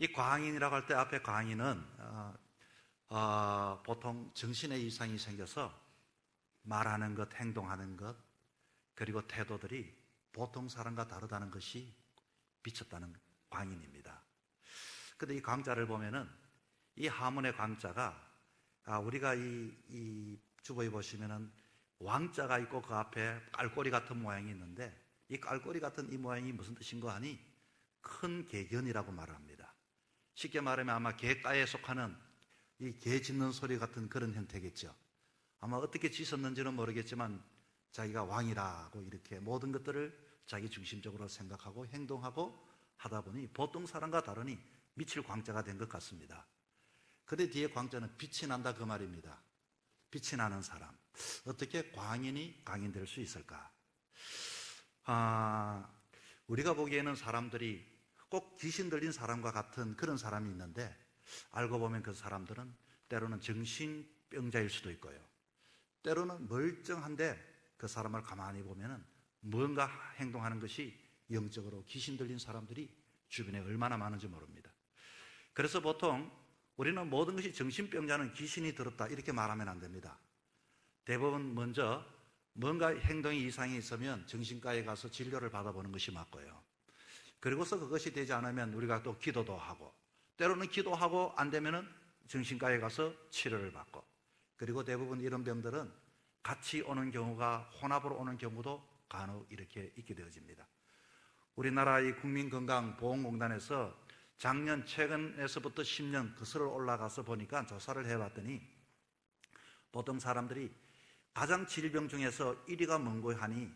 이 광인이라고 할 때 앞에 광인은 보통 정신의 이상이 생겨서 말하는 것, 행동하는 것, 그리고 태도들이 보통 사람과 다르다는 것이 비쳤다는 광인입니다. 그런데 이 광자를 보면은 이 하문의 광자가 우리가 이 주보에 보시면은 왕자가 있고 그 앞에 깔꼬리 같은 모양이 있는데 이 깔꼬리 같은 이 모양이 무슨 뜻인가 하니 큰 개견이라고 말을 합니다. 쉽게 말하면 아마 개가에 속하는 이 개 짖는 소리 같은 그런 형태겠죠. 아마 어떻게 짖었는지는 모르겠지만 자기가 왕이라고 이렇게 모든 것들을 자기 중심적으로 생각하고 행동하고 하다 보니 보통 사람과 다르니 미칠 광자가 된 것 같습니다. 그런데 뒤에 광자는 빛이 난다 그 말입니다. 빛이 나는 사람. 어떻게 광인이 강인될 수 있을까? 우리가 보기에는 사람들이 꼭 귀신 들린 사람과 같은 그런 사람이 있는데 알고 보면 그 사람들은 때로는 정신병자일 수도 있고요. 때로는 멀쩡한데 그 사람을 가만히 보면은 뭔가 행동하는 것이 영적으로 귀신 들린 사람들이 주변에 얼마나 많은지 모릅니다. 그래서 보통 우리는 모든 것이 정신병자는 귀신이 들었다 이렇게 말하면 안 됩니다. 대부분 먼저 뭔가 행동이 이상이 있으면 정신과에 가서 진료를 받아보는 것이 맞고요. 그리고서 그것이 되지 않으면 우리가 또 기도도 하고 때로는 기도하고 안 되면은 정신과에 가서 치료를 받고 그리고 대부분 이런 병들은 같이 오는 경우가 혼합으로 오는 경우도 간혹 이렇게 있게 되어집니다. 우리나라 이 국민건강보험공단에서 작년 최근에서부터 10년 거슬러 올라가서 보니까 조사를 해봤더니 보통 사람들이 가장 질병 중에서 1위가 뭔고 하니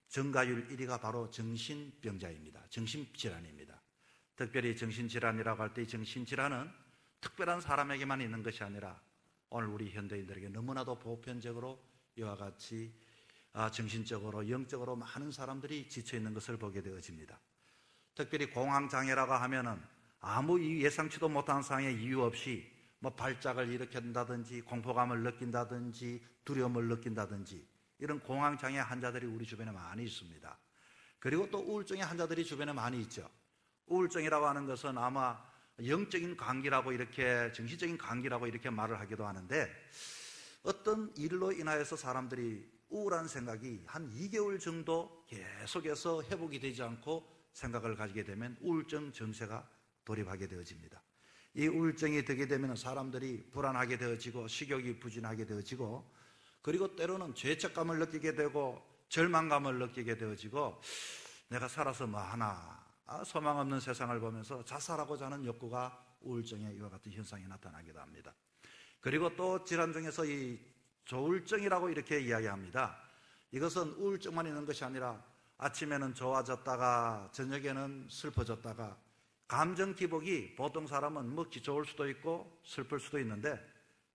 증가율 1위가 바로 정신병자입니다. 정신질환입니다. 특별히 정신질환이라고 할 때 이 정신질환은 특별한 사람에게만 있는 것이 아니라 오늘 우리 현대인들에게 너무나도 보편적으로 이와 같이 정신적으로 영적으로 많은 사람들이 지쳐있는 것을 보게 되어집니다. 특별히 공황장애라고 하면은 아무 예상치도 못한 상황의 이유 없이 뭐 발작을 일으킨다든지 공포감을 느낀다든지 두려움을 느낀다든지 이런 공황장애 환자들이 우리 주변에 많이 있습니다. 그리고 또 우울증의 환자들이 주변에 많이 있죠. 우울증이라고 하는 것은 아마 영적인 감기라고 이렇게 정신적인 감기라고 이렇게 말을 하기도 하는데 어떤 일로 인하여서 사람들이 우울한 생각이 한 2개월 정도 계속해서 회복이 되지 않고 생각을 가지게 되면 우울증 증세가 돌입하게 되어집니다. 이 우울증이 들게 되면 사람들이 불안하게 되어지고 식욕이 부진하게 되어지고 그리고 때로는 죄책감을 느끼게 되고 절망감을 느끼게 되어지고 내가 살아서 뭐 하나 소망 없는 세상을 보면서 자살하고자 하는 욕구가 우울증의 이와 같은 현상이 나타나기도 합니다. 그리고 또 질환 중에서 이 조울증이라고 이렇게 이야기합니다. 이것은 우울증만 있는 것이 아니라 아침에는 좋아졌다가 저녁에는 슬퍼졌다가 감정 기복이 보통 사람은 뭐 좋을 수도 있고 슬플 수도 있는데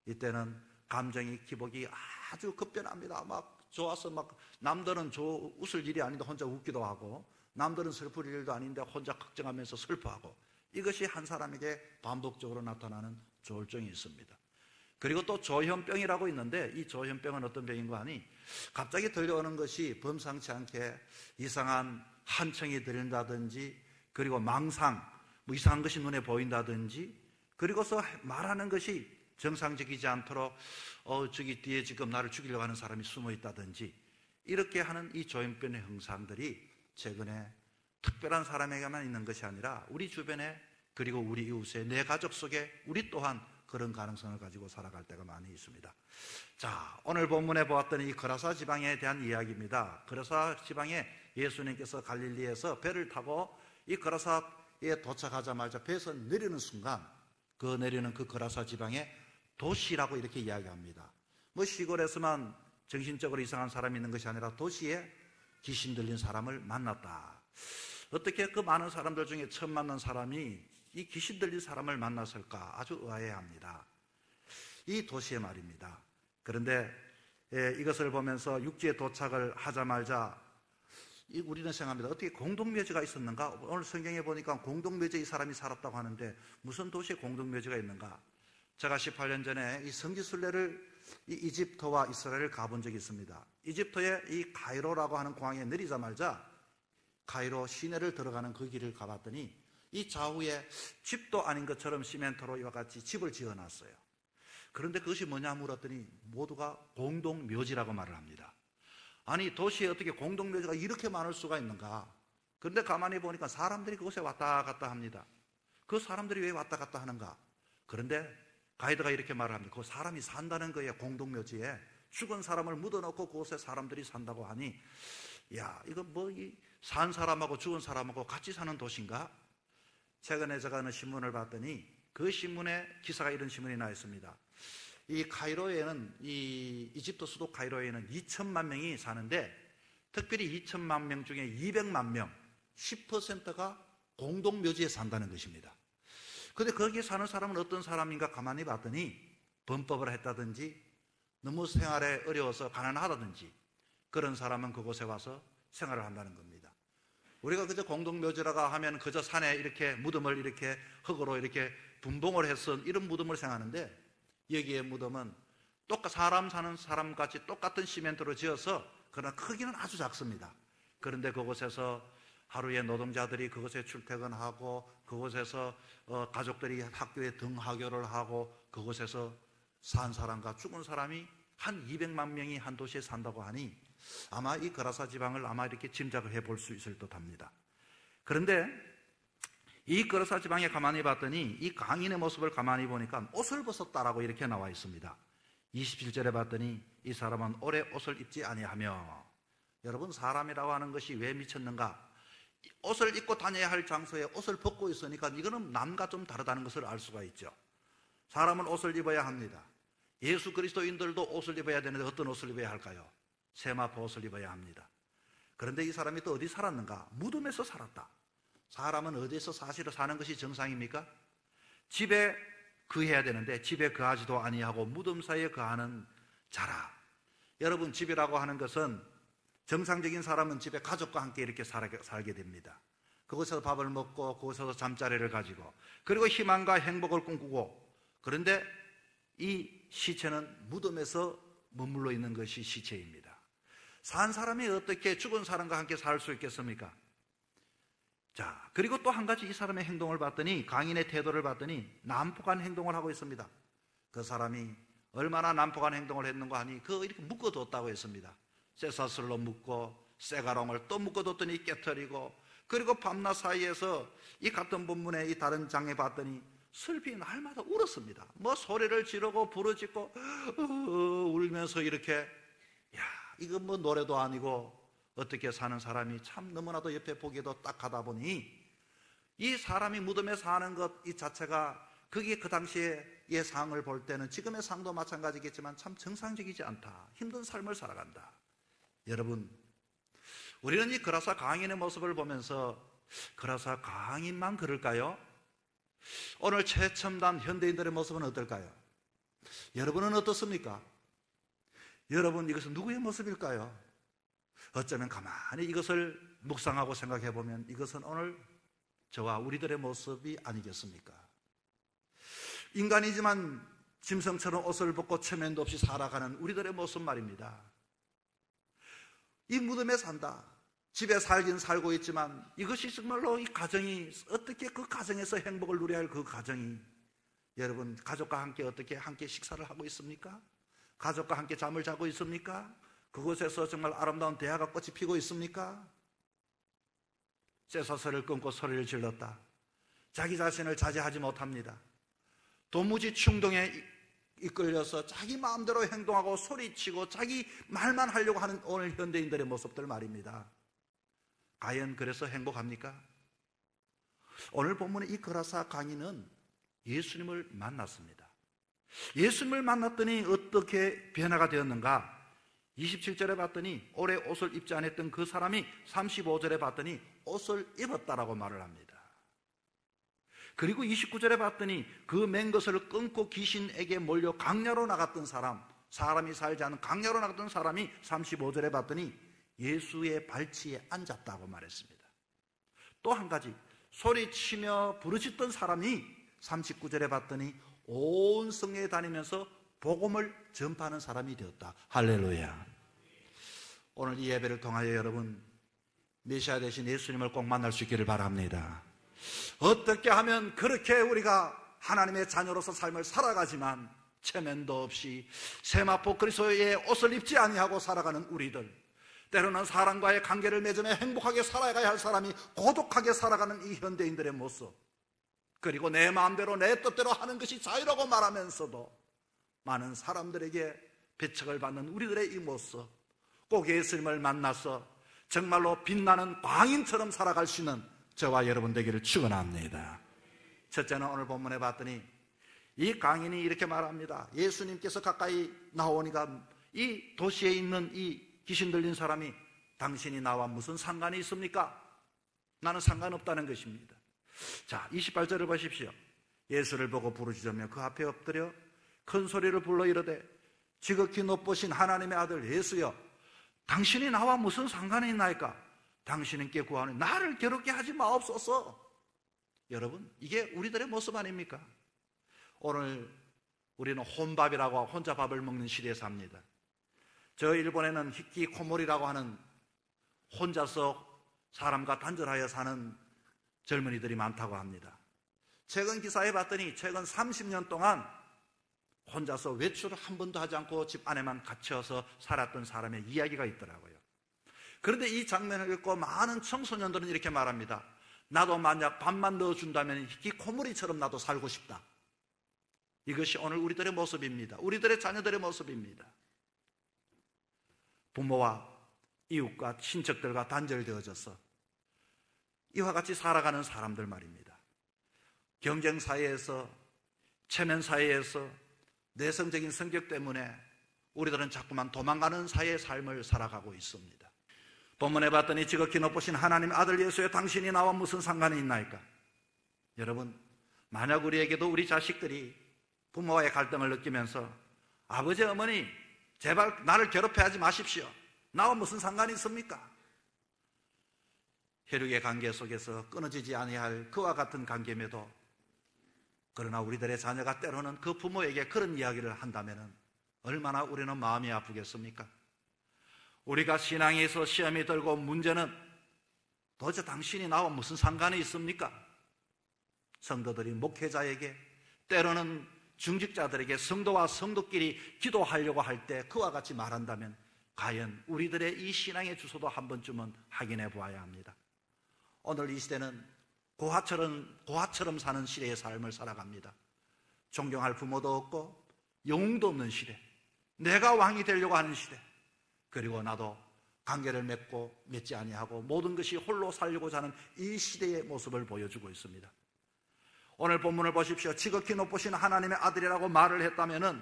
이때는 감정의 기복이 아주 급변합니다. 막 좋아서 막 남들은 웃을 일이 아닌데 혼자 웃기도 하고 남들은 슬플 일도 아닌데 혼자 걱정하면서 슬퍼하고 이것이 한 사람에게 반복적으로 나타나는 조울증이 있습니다. 그리고 또 조현병이라고 있는데 이 조현병은 어떤 병인가 하니 갑자기 들려오는 것이 범상치 않게 이상한 한청이 들린다든지 그리고 망상 뭐 이상한 것이 눈에 보인다든지 그리고서 말하는 것이 정상적이지 않도록 저기 뒤에 지금 나를 죽이려고 하는 사람이 숨어 있다든지 이렇게 하는 이 조현병의 형상들이 최근에 특별한 사람에게만 있는 것이 아니라 우리 주변에 그리고 우리 이웃에 내 가족 속에 우리 또한 그런 가능성을 가지고 살아갈 때가 많이 있습니다. 자, 오늘 본문에 보았던 이 거라사 지방에 대한 이야기입니다. 거라사 지방에 예수님께서 갈릴리에서 배를 타고 이 거라사에 도착하자마자 배에서 내리는 순간 그 내리는 그 거라사 지방의 도시라고 이렇게 이야기합니다. 뭐 시골에서만 정신적으로 이상한 사람이 있는 것이 아니라 도시에 귀신 들린 사람을 만났다. 어떻게 그 많은 사람들 중에 처음 만난 사람이 이 귀신 들린 사람을 만났을까? 아주 의아해합니다. 이 도시의 말입니다. 그런데 이것을 보면서 육지에 도착을 하자마자 우리는 생각합니다. 어떻게 공동묘지가 있었는가? 오늘 성경에 보니까 공동묘지에 이 사람이 살았다고 하는데 무슨 도시에 공동묘지가 있는가? 제가 18년 전에 이 성지순례를 이집트와 이스라엘을 가본 적이 있습니다. 이집트의 이 카이로라고 하는 공항에 내리자마자 카이로 시내를 들어가는 그 길을 가봤더니 이 좌우에 집도 아닌 것처럼 시멘트로 이와 같이 집을 지어놨어요. 그런데 그것이 뭐냐 물었더니 모두가 공동묘지라고 말을 합니다. 아니 도시에 어떻게 공동묘지가 이렇게 많을 수가 있는가? 그런데 가만히 보니까 사람들이 그곳에 왔다 갔다 합니다. 그 사람들이 왜 왔다 갔다 하는가? 그런데 가이드가 이렇게 말을 합니다. 그 사람이 산다는 거예요. 공동묘지에 죽은 사람을 묻어놓고 그곳에 사람들이 산다고 하니, 야, 이거 뭐 산 사람하고 죽은 사람하고 같이 사는 도시인가? 최근에 제가 어느 신문을 봤더니 그 신문에 기사가 이런 신문이 나 있습니다. 이 카이로에는, 이 이집트 수도 카이로에는 2천만 명이 사는데 특별히 2천만 명 중에 200만 명, 10%가 공동묘지에 산다는 것입니다. 그런데 거기에 사는 사람은 어떤 사람인가 가만히 봤더니 범법을 했다든지 너무 생활에 어려워서 가난하다든지 그런 사람은 그곳에 와서 생활을 한다는 겁니다. 우리가 그저 공동묘지라고 하면 그저 산에 이렇게 무덤을 이렇게 흙으로 이렇게 분봉을 해서 이런 무덤을 생각하는데, 여기에 무덤은 사람 사는 사람같이 똑같은 시멘트로 지어서 그러나 크기는 아주 작습니다. 그런데 그곳에서 하루에 노동자들이 그곳에 출퇴근하고 그곳에서 가족들이 학교에 등하교를 하고 그곳에서 산 사람과 죽은 사람이 한 200만 명이 한 도시에 산다고 하니 아마 이 거라사 지방을 아마 이렇게 짐작을 해볼 수 있을 듯합니다. 그런데 이 거라사 지방에 가만히 봤더니 이 강인의 모습을 가만히 보니까 옷을 벗었다라고 이렇게 나와 있습니다. 27절에 봤더니 이 사람은 오래 옷을 입지 아니하며, 여러분 사람이라고 하는 것이 왜 미쳤는가? 옷을 입고 다녀야 할 장소에 옷을 벗고 있으니까 이거는 남과 좀 다르다는 것을 알 수가 있죠. 사람은 옷을 입어야 합니다. 예수 그리스도인들도 옷을 입어야 되는데 어떤 옷을 입어야 할까요? 세마포 옷을 입어야 합니다. 그런데 이 사람이 또 어디 살았는가? 무덤에서 살았다. 사람은 어디서 사실을 사는 것이 정상입니까? 집에 거해야 되는데 집에 거하지도 아니하고 무덤 사이에 거하는 자라. 여러분, 집이라고 하는 것은 정상적인 사람은 집에 가족과 함께 이렇게 살게 됩니다. 그곳에서 밥을 먹고 그곳에서 잠자리를 가지고 그리고 희망과 행복을 꿈꾸고, 그런데 이 시체는 무덤에서 머물러 있는 것이 시체입니다. 산 사람이 어떻게 죽은 사람과 함께 살 수 있겠습니까? 자, 그리고 또 한 가지 이 사람의 행동을 봤더니, 강인의 태도를 봤더니 난폭한 행동을 하고 있습니다. 그 사람이 얼마나 난폭한 행동을 했는가 하니 이렇게 묶어뒀다고 했습니다. 쇠사슬로 묶고 쇠가롱을 또 묶어뒀더니 깨트리고, 그리고 밤낮 사이에서 이 같은 본문에 이 다른 장에 봤더니 슬피 날마다 울었습니다. 뭐 소리를 지르고 부르짖고 울면서 이렇게, 이거 뭐 노래도 아니고 어떻게 사는 사람이 참 너무나도 옆에 보기에도 딱하다 보니 이 사람이 무덤에 사는 것 이 자체가 그게 그 당시의 상을 볼 때는 지금의 상도 마찬가지겠지만 참 정상적이지 않다. 힘든 삶을 살아간다. 여러분, 우리는 이 거라사 강인의 모습을 보면서 거라사 강인만 그럴까요? 오늘 최첨단 현대인들의 모습은 어떨까요? 여러분은 어떻습니까? 여러분, 이것은 누구의 모습일까요? 어쩌면 가만히 이것을 묵상하고 생각해 보면 이것은 오늘 저와 우리들의 모습이 아니겠습니까? 인간이지만 짐승처럼 옷을 벗고 체면도 없이 살아가는 우리들의 모습 말입니다. 이 무덤에 산다. 집에 살긴 살고 있지만 이것이 정말로 이 가정이 어떻게 그 가정에서 행복을 누려야 할 그 가정이, 여러분 가족과 함께 어떻게 함께 식사를 하고 있습니까? 가족과 함께 잠을 자고 있습니까? 그곳에서 정말 아름다운 대화가 꽃이 피고 있습니까? 쇠사슬을 끊고 소리를 질렀다. 자기 자신을 자제하지 못합니다. 도무지 충동에 이끌려서 자기 마음대로 행동하고 소리치고 자기 말만 하려고 하는 오늘 현대인들의 모습들 말입니다. 과연 그래서 행복합니까? 오늘 본문의 이 거라사 강인은 예수님을 만났습니다. 예수님을 만났더니 어떻게 변화가 되었는가? 27절에 봤더니 오래 옷을 입지 않았던 그 사람이 35절에 봤더니 옷을 입었다라고 말을 합니다. 그리고 29절에 봤더니 그 맨 것을 끊고 귀신에게 몰려 강야로 나갔던 사람이 살지 않은 강야로 나갔던 사람이 35절에 봤더니 예수의 발치에 앉았다고 말했습니다. 또 한 가지, 소리치며 부르짖던 사람이 39절에 봤더니 온 성회에 다니면서 복음을 전파하는 사람이 되었다. 할렐루야. 오늘 이 예배를 통하여 여러분 메시아 되신 예수님을 꼭 만날 수 있기를 바랍니다. 어떻게 하면 그렇게 우리가 하나님의 자녀로서 삶을 살아가지만 체면도 없이 세마포 그리스도의 옷을 입지 아니하고 살아가는 우리들, 때로는 사람과의 관계를 맺으며 행복하게 살아가야 할 사람이 고독하게 살아가는 이 현대인들의 모습, 그리고 내 마음대로 내 뜻대로 하는 것이 자유라고 말하면서도 많은 사람들에게 배척을 받는 우리들의 이 모습, 꼭 예수님을 만나서 정말로 빛나는 광인처럼 살아갈 수 있는 저와 여러분 되기를 축원합니다. 첫째는 오늘 본문에 봤더니 이 강인이 이렇게 말합니다. 예수님께서 가까이 나오니까 이 도시에 있는 이 귀신 들린 사람이 당신이 나와 무슨 상관이 있습니까? 나는 상관없다는 것입니다. 자, 28절을 보십시오. 예수를 보고 부르짖으며 그 앞에 엎드려 큰 소리를 불러 이르되 지극히 높으신 하나님의 아들 예수여, 당신이 나와 무슨 상관이 있나이까? 당신께 구하니 나를 괴롭게 하지 마옵소서. 여러분, 이게 우리들의 모습 아닙니까? 오늘 우리는 혼밥이라고 하고 혼자 밥을 먹는 시대에 삽니다. 저 일본에는 히키코모리라고 하는 혼자서 사람과 단절하여 사는 젊은이들이 많다고 합니다. 최근 기사에 봤더니 최근 30년 동안 혼자서 외출을 한 번도 하지 않고 집 안에만 갇혀서 살았던 사람의 이야기가 있더라고요. 그런데 이 장면을 읽고 많은 청소년들은 이렇게 말합니다. 나도 만약 밥만 넣어준다면 히키코모리처럼 나도 살고 싶다. 이것이 오늘 우리들의 모습입니다. 우리들의 자녀들의 모습입니다. 부모와 이웃과 친척들과 단절되어져서 이와 같이 살아가는 사람들 말입니다. 경쟁 사회에서, 체면 사회에서, 내성적인 성격 때문에 우리들은 자꾸만 도망가는 사회의 삶을 살아가고 있습니다. 본문에 봤더니 지극히 높으신 하나님의 아들 예수여, 당신이 나와 무슨 상관이 있나이까? 여러분, 만약 우리에게도 우리 자식들이 부모와의 갈등을 느끼면서 아버지, 어머니 제발 나를 괴롭게 하지 마십시오, 나와 무슨 상관이 있습니까? 혈육의 관계 속에서 끊어지지 아니할 그와 같은 관계임에도, 그러나 우리들의 자녀가 때로는 그 부모에게 그런 이야기를 한다면 얼마나 우리는 마음이 아프겠습니까? 우리가 신앙에서 시험이 들고 문제는 도대체 당신이 나와 무슨 상관이 있습니까? 성도들이 목회자에게, 때로는 중직자들에게, 성도와 성도끼리 기도하려고 할 때 그와 같이 말한다면 과연 우리들의 이 신앙의 주소도 한 번쯤은 확인해 보아야 합니다. 오늘 이 시대는 고아처럼 사는 시대의 삶을 살아갑니다. 존경할 부모도 없고 영웅도 없는 시대, 내가 왕이 되려고 하는 시대, 그리고 나도 관계를 맺지 아니하고 모든 것이 홀로 살려고자 하는 이 시대의 모습을 보여주고 있습니다. 오늘 본문을 보십시오. 지극히 높으신 하나님의 아들이라고 말을 했다면은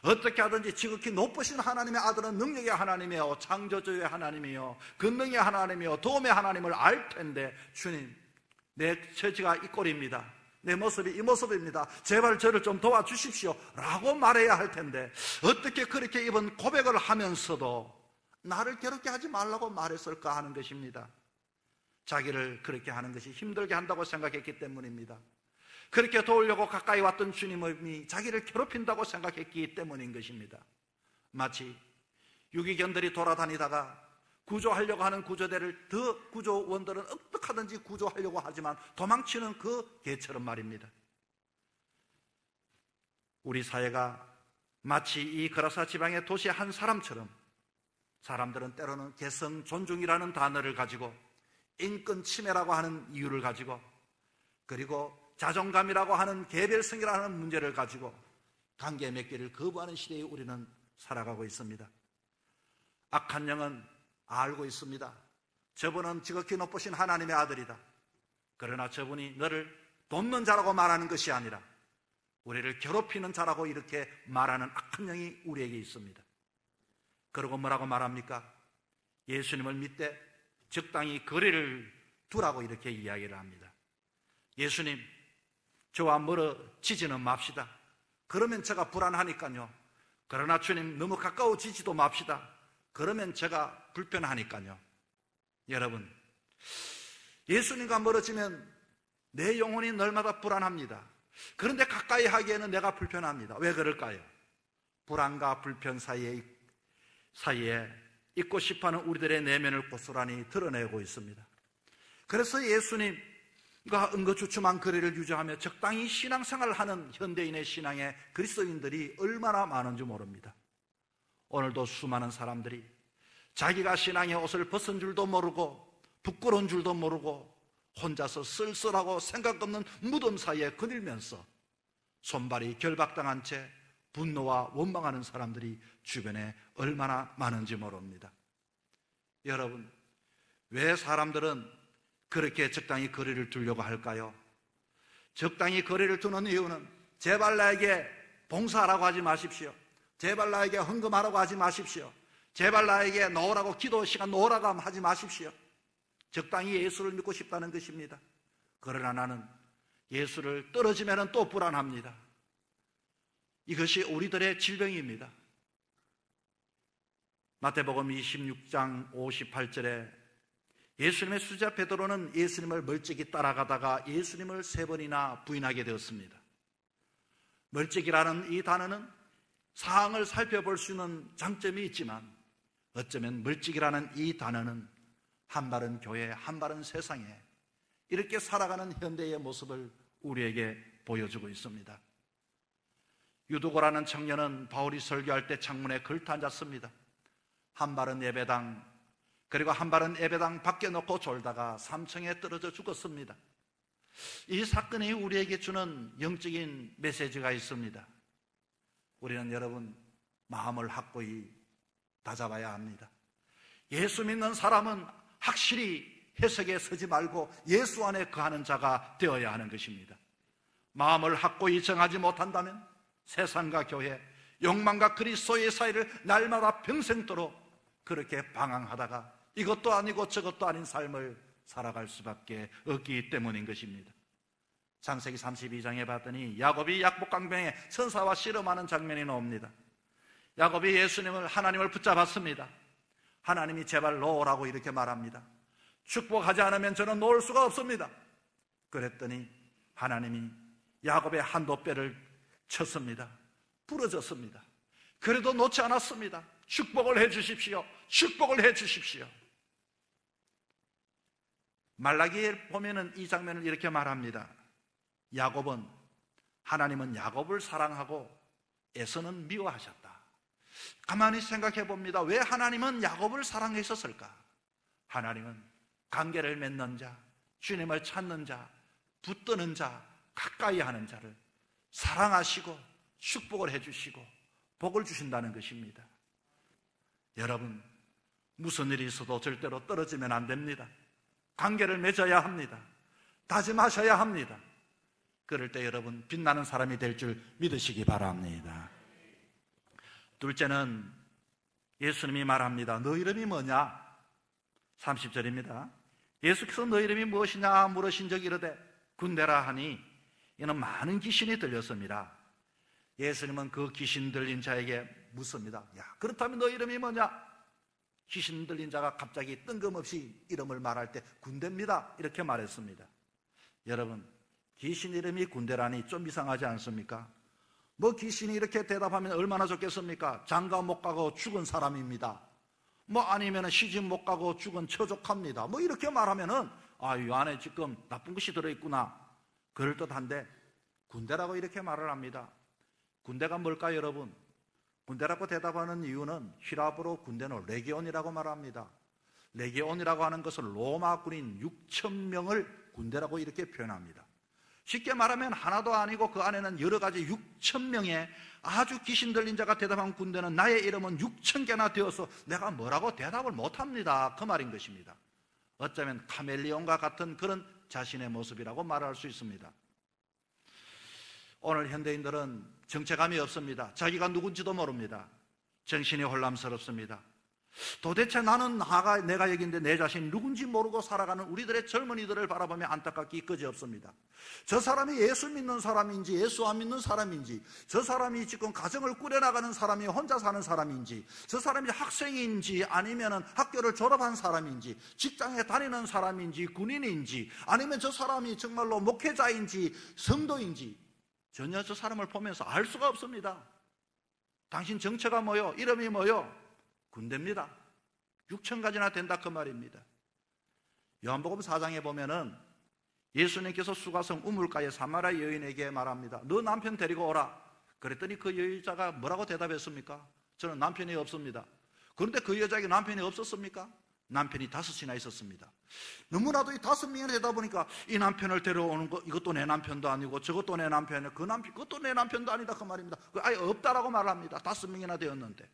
어떻게 하든지 지극히 높으신 하나님의 아들은 능력의 하나님이요, 창조주의 하나님이요, 권능의 하나님이요, 도움의 하나님을 알 텐데, 주님, 내 처지가 이 꼴입니다, 내 모습이 이 모습입니다, 제발 저를 좀 도와주십시오 라고 말해야 할 텐데, 어떻게 그렇게 이번 고백을 하면서도 나를 괴롭게 하지 말라고 말했을까 하는 것입니다. 자기를 그렇게 하는 것이 힘들게 한다고 생각했기 때문입니다. 그렇게 도우려고 가까이 왔던 주님이 자기를 괴롭힌다고 생각했기 때문인 것입니다. 마치 유기견들이 돌아다니다가 구조하려고 하는 구조대를 더 구조원들은 어떻게 하든지 구조하려고 하지만 도망치는 그 개처럼 말입니다. 우리 사회가 마치 이 그라사 지방의 도시 한 사람처럼, 사람들은 때로는 개성 존중이라는 단어를 가지고, 인권 침해라고 하는 이유를 가지고, 그리고 자존감이라고 하는 개별성이라는 문제를 가지고 관계 맺기를 거부하는 시대에 우리는 살아가고 있습니다. 악한 영은 알고 있습니다. 저분은 지극히 높으신 하나님의 아들이다. 그러나 저분이 너를 돕는 자라고 말하는 것이 아니라 우리를 괴롭히는 자라고 이렇게 말하는 악한 영이 우리에게 있습니다. 그러고 뭐라고 말합니까? 예수님을 믿되 적당히 거리를 두라고 이렇게 이야기를 합니다. 예수님, 저와 멀어지지는 맙시다. 그러면 제가 불안하니까요. 그러나 주님, 너무 가까워지지도 맙시다. 그러면 제가 불편하니까요. 여러분, 예수님과 멀어지면 내 영혼이 날마다 불안합니다. 그런데 가까이 하기에는 내가 불편합니다. 왜 그럴까요? 불안과 불편 사이에 있고 싶어하는 우리들의 내면을 고스란히 드러내고 있습니다. 그래서 예수님, 그러니까 응거주춤한 거리를 유지하며 적당히 신앙생활을 하는 현대인의 신앙의 그리스도인들이 얼마나 많은지 모릅니다. 오늘도 수많은 사람들이 자기가 신앙의 옷을 벗은 줄도 모르고 부끄러운 줄도 모르고 혼자서 쓸쓸하고 생각 없는 무덤 사이에 거닐면서 손발이 결박당한 채 분노와 원망하는 사람들이 주변에 얼마나 많은지 모릅니다. 여러분, 왜 사람들은 그렇게 적당히 거리를 두려고 할까요? 적당히 거리를 두는 이유는 제발 나에게 봉사하라고 하지 마십시오. 제발 나에게 헌금하라고 하지 마십시오. 제발 나에게 놓으라고 기도 시간 놓으라고 하지 마십시오. 적당히 예수를 믿고 싶다는 것입니다. 그러나 나는 예수를 떨어지면 또 불안합니다. 이것이 우리들의 질병입니다. 마태복음 26장 58절에 예수님의 수자 베드로는 예수님을 멀찍이 따라가다가 예수님을 3번이나 부인하게 되었습니다. 멀찍이라는 이 단어는 상황을 살펴볼 수 있는 장점이 있지만 어쩌면 멀찍이라는 이 단어는 한 발은 교회, 한 발은 세상에 이렇게 살아가는 현대의 모습을 우리에게 보여주고 있습니다. 유두고라는 청년은 바울이 설교할 때 창문에 걸터 앉았습니다. 한 발은 예배당, 그리고 한 발은 예배당 밖에 놓고 졸다가 3층에 떨어져 죽었습니다. 이 사건이 우리에게 주는 영적인 메시지가 있습니다. 우리는 여러분 마음을 확고히 다잡아야 합니다. 예수 믿는 사람은 확실히 해석에 서지 말고 예수 안에 거하는 자가 되어야 하는 것입니다. 마음을 확고히 정하지 못한다면 세상과 교회, 욕망과 그리스도의 사이를 날마다 평생도록 그렇게 방황하다가 이것도 아니고 저것도 아닌 삶을 살아갈 수밖에 없기 때문인 것입니다. 창세기 32장에 봤더니 야곱이 약복강병에 천사와 씨름하는 장면이 나옵니다. 야곱이 예수님을, 하나님을 붙잡았습니다. 하나님이 제발 놓으라고 이렇게 말합니다. 축복하지 않으면 저는 놓을 수가 없습니다. 그랬더니 하나님이 야곱의 한도뼈를 쳤습니다. 부러졌습니다. 그래도 놓지 않았습니다. 축복을 해 주십시오. 축복을 해 주십시오. 말라기에 보면은 이 장면을 이렇게 말합니다. 하나님은 야곱을 사랑하고 에서는 미워하셨다. 가만히 생각해 봅니다. 왜 하나님은 야곱을 사랑했었을까? 하나님은 관계를 맺는 자, 주님을 찾는 자, 붙드는 자, 가까이 하는 자를 사랑하시고 축복을 해주시고 복을 주신다는 것입니다. 여러분, 무슨 일이 있어도 절대로 떨어지면 안 됩니다. 관계를 맺어야 합니다. 다짐하셔야 합니다. 그럴 때 여러분 빛나는 사람이 될 줄 믿으시기 바랍니다. 둘째는 예수님이 말합니다. 너 이름이 뭐냐? 30절입니다. 예수께서 너 이름이 무엇이냐 물으신 적이 이르되 군대라 하니 이는 많은 귀신이 들렸습니다. 예수님은 그 귀신 들린 자에게 묻습니다. 야, 그렇다면 너 이름이 뭐냐? 귀신 들린 자가 갑자기 뜬금없이 이름을 말할 때 군대입니다 이렇게 말했습니다. 여러분, 귀신 이름이 군대라니 좀 이상하지 않습니까? 뭐 귀신이 이렇게 대답하면 얼마나 좋겠습니까? 장가 못 가고 죽은 사람입니다. 뭐 아니면 시집 못 가고 죽은 처족합니다. 뭐 이렇게 말하면은 이 안에 지금 나쁜 것이 들어있구나 그럴듯한데 군대라고 이렇게 말을 합니다. 군대가 뭘까요, 여러분? 군대라고 대답하는 이유는 히라브로 군대는 레기온이라고 말합니다. 레기온이라고 하는 것은 로마 군인 6,000명을 군대라고 이렇게 표현합니다. 쉽게 말하면 하나도 아니고 그 안에는 여러 가지 6,000명의 아주 귀신 들린 자가 대답한 군대는 나의 이름은 6,000개나 되어서 내가 뭐라고 대답을 못합니다. 그 말인 것입니다. 어쩌면 카멜리온과 같은 그런 자신의 모습이라고 말할 수 있습니다. 오늘 현대인들은 정체감이 없습니다. 자기가 누군지도 모릅니다. 정신이 혼란스럽습니다. 도대체 나는 내가 여기인데 내 자신이 누군지 모르고 살아가는 우리들의 젊은이들을 바라보며 안타깝기 그지없습니다. 저 사람이 예수 믿는 사람인지 예수 안 믿는 사람인지, 저 사람이 지금 가정을 꾸려나가는 사람이 혼자 사는 사람인지, 저 사람이 학생인지 아니면 학교를 졸업한 사람인지, 직장에 다니는 사람인지 군인인지, 아니면 저 사람이 정말로 목회자인지 성도인지 전혀 저 사람을 보면서 알 수가 없습니다. 당신 정체가 뭐요? 이름이 뭐요? 군대입니다. 6,000가지나 된다 그 말입니다. 요한복음 4장에 보면은 예수님께서 수가성 우물가에 사마리아 여인에게 말합니다. 너 남편 데리고 오라. 그랬더니 그 여자가 뭐라고 대답했습니까? 저는 남편이 없습니다. 그런데 그 여자에게 남편이 없었습니까? 남편이 5이나 있었습니다. 너무나도 이 5명이나 되다 보니까 이 남편을 데려오는 거, 이것도 내 남편도 아니고 저것도 내 남편이고 그것도 내 남편도 아니다 그 말입니다. 아예 없다라고 말합니다. 5명이나 되었는데.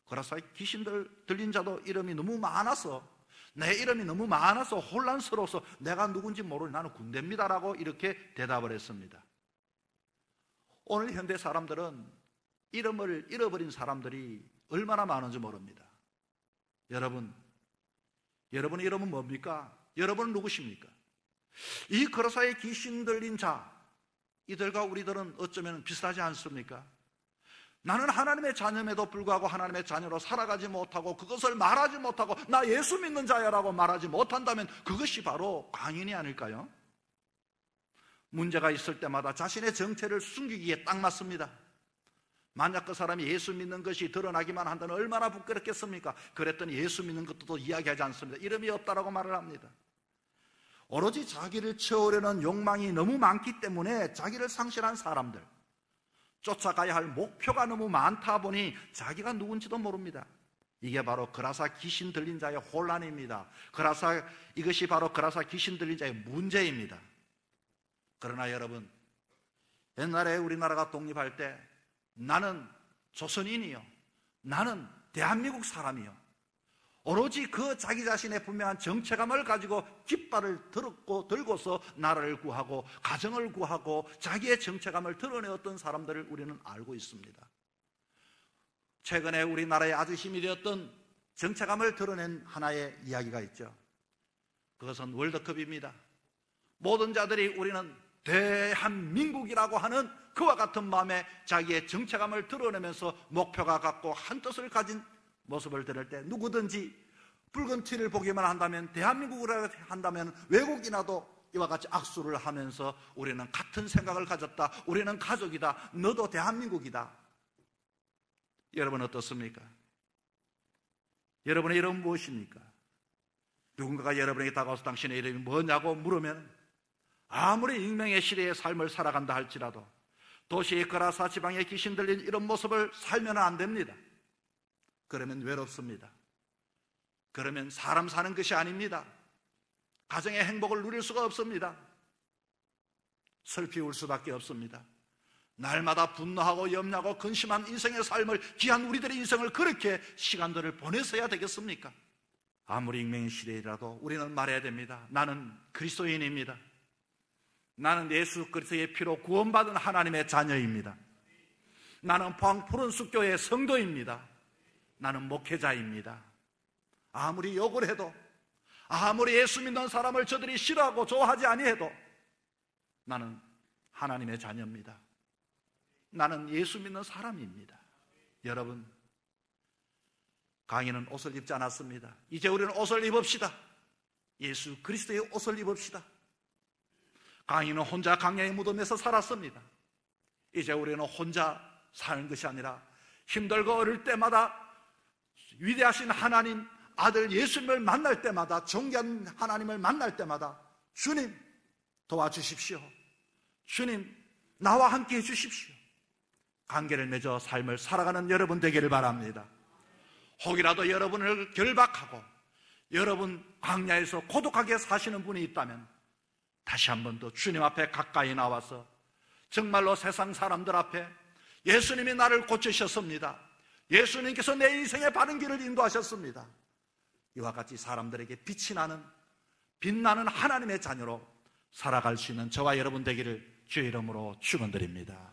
그래서 귀신들 들린 자도 이름이 너무 많아서, 내 이름이 너무 많아서 혼란스러워서 내가 누군지 모르니 나는 군대입니다라고 이렇게 대답을 했습니다. 오늘 현대 사람들은 이름을 잃어버린 사람들이 얼마나 많은지 모릅니다. 여러분의 이름은 뭡니까? 여러분은 누구십니까? 이 거라사의 귀신 들린 자, 이들과 우리들은 어쩌면 비슷하지 않습니까? 나는 하나님의 자녀임에도 불구하고 하나님의 자녀로 살아가지 못하고 그것을 말하지 못하고 나 예수 믿는 자야라고 말하지 못한다면 그것이 바로 광인이 아닐까요? 문제가 있을 때마다 자신의 정체를 숨기기에 딱 맞습니다. 만약 그 사람이 예수 믿는 것이 드러나기만 한다면 얼마나 부끄럽겠습니까? 그랬더니 예수 믿는 것도 이야기하지 않습니다. 이름이 없다라고 말을 합니다. 오로지 자기를 채우려는 욕망이 너무 많기 때문에 자기를 상실한 사람들, 쫓아가야 할 목표가 너무 많다 보니 자기가 누군지도 모릅니다. 이게 바로 그라사 귀신 들린 자의 혼란입니다. 이것이 바로 그라사 귀신 들린 자의 문제입니다. 그러나 여러분, 옛날에 우리나라가 독립할 때 나는 조선인이요, 나는 대한민국 사람이요, 오로지 그 자기 자신의 분명한 정체감을 가지고 깃발을 들고서 나라를 구하고 가정을 구하고 자기의 정체감을 드러내었던 사람들을 우리는 알고 있습니다. 최근에 우리나라에 아주 힘이 되었던 정체감을 드러낸 하나의 이야기가 있죠. 그것은 월드컵입니다. 모든 자들이 우리는 대한민국이라고 하는 그와 같은 마음에 자기의 정체감을 드러내면서 목표가 같고 한 뜻을 가진 모습을 드릴 때 누구든지 붉은 티를 보기만 한다면, 대한민국이라고 한다면 외국인하도 이와 같이 악수를 하면서 우리는 같은 생각을 가졌다, 우리는 가족이다, 너도 대한민국이다. 여러분 어떻습니까? 여러분의 이름은 무엇입니까? 누군가가 여러분에게 다가와서 당신의 이름이 뭐냐고 물으면 아무리 익명의 시대의 삶을 살아간다 할지라도 도시의 그라사 지방에 귀신 들린 이런 모습을 살면 안 됩니다. 그러면 외롭습니다. 그러면 사람 사는 것이 아닙니다. 가정의 행복을 누릴 수가 없습니다. 슬피 울 수밖에 없습니다. 날마다 분노하고 염려하고 근심한 인생의 삶을, 귀한 우리들의 인생을 그렇게 시간들을 보내서야 되겠습니까? 아무리 익명의 시대이라도 우리는 말해야 됩니다. 나는 그리스도인입니다. 나는 예수 그리스도의 피로 구원받은 하나님의 자녀입니다. 나는 푸른 숲교회의 성도입니다. 나는 목회자입니다. 아무리 욕을 해도, 아무리 예수 믿는 사람을 저들이 싫어하고 좋아하지 아니해도 나는 하나님의 자녀입니다. 나는 예수 믿는 사람입니다. 여러분, 강인은 옷을 입지 않았습니다. 이제 우리는 옷을 입읍시다. 예수 그리스도의 옷을 입읍시다. 강인은 혼자 광야의 무덤에서 살았습니다. 이제 우리는 혼자 사는 것이 아니라 힘들고 어릴 때마다 위대하신 하나님 아들 예수님을 만날 때마다, 존귀한 하나님을 만날 때마다 주님 도와주십시오, 주님 나와 함께 해주십시오, 관계를 맺어 삶을 살아가는 여러분 되기를 바랍니다. 혹이라도 여러분을 결박하고 여러분 광야에서 고독하게 사시는 분이 있다면 다시 한 번 더 주님 앞에 가까이 나와서 정말로 세상 사람들 앞에 예수님이 나를 고치셨습니다, 예수님께서 내 인생의 바른 길을 인도하셨습니다, 이와 같이 사람들에게 빛이 나는, 빛나는 하나님의 자녀로 살아갈 수 있는 저와 여러분 되기를 주의 이름으로 축원드립니다.